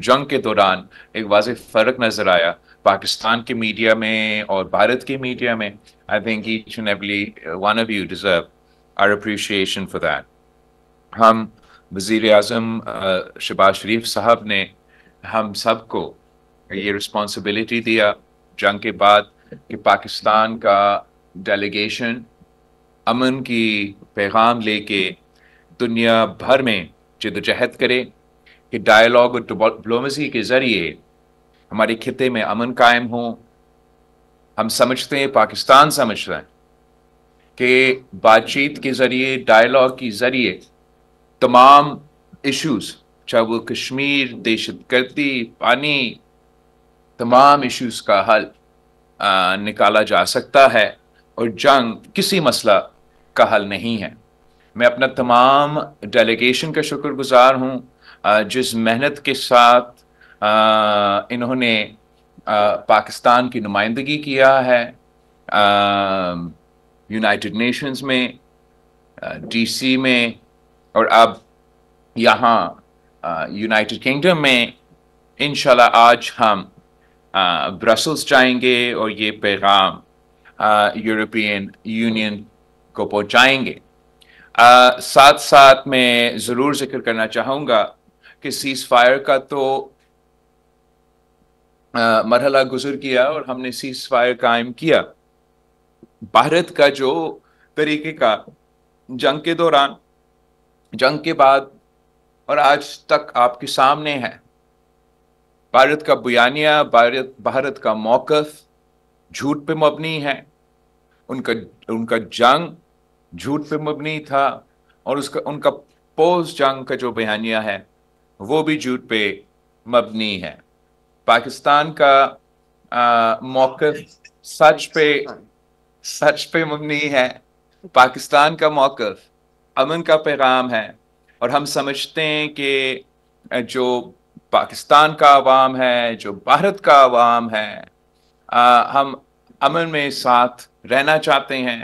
जंग के दौरान एक वाज़ेह फ़र्क नज़र आया पाकिस्तान के मीडिया में और भारत के मीडिया में. I think each and every one of you deserve our appreciation for that. हम वज़ीर आज़म शहबाज शरीफ साहब ने हम सबको ये रिस्पॉन्सिबिलिटी दिया जंग के बाद कि पाकिस्तान का डेलीगेशन अमन की पैगाम लेके दुनिया भर में जद्दोजहद करे कि डायलॉग और डिप्लोमेसी के ज़रिए हमारे खिते में अमन कायम हो. हम समझते हैं, पाकिस्तान समझता है कि बातचीत के ज़रिए, डायलॉग के ज़रिए तमाम इश्यूज़, चाहे वो कश्मीर, दहशतगर्दी, पानी, तमाम इश्यूज़ का हल निकाला जा सकता है और जंग किसी मसला का हल नहीं है. मैं अपना तमाम डेलीगेशन का शुक्रगुजार हूँ जिस मेहनत के साथ इन्होंने पाकिस्तान की नुमाइंदगी किया है यूनाइटेड नेशंस में, डीसी में और अब यहाँ यूनाइटेड किंगडम में. इंशाल्लाह आज हम ब्रसल्स जाएंगे और ये पैगाम यूरोपियन यूनियन को पहुँचाएंगे. साथ साथ मैं ज़रूर जिक्र करना चाहूँगा कि सीज़ फायर का तो मरहला गुजर किया और हमने सीज़ फायर कायम किया. भारत का जो तरीके का जंग के दौरान, जंग के बाद और आज तक आपके सामने है, भारत का बयानिया, भारत का मौक़िफ़ झूठ पे मबनी है. उनका जंग झूठ पे मबनी था और उनका पोस्ट जंग का जो बयानिया है वो भी झूठ पे मबनी है. पाकिस्तान का मौक़िफ़ सच पे मबनी है. पाकिस्तान का मौक़िफ़ अमन का पैगाम है और हम समझते हैं कि जो पाकिस्तान का अवाम है, जो भारत का अवाम है, हम अमन में साथ रहना चाहते हैं.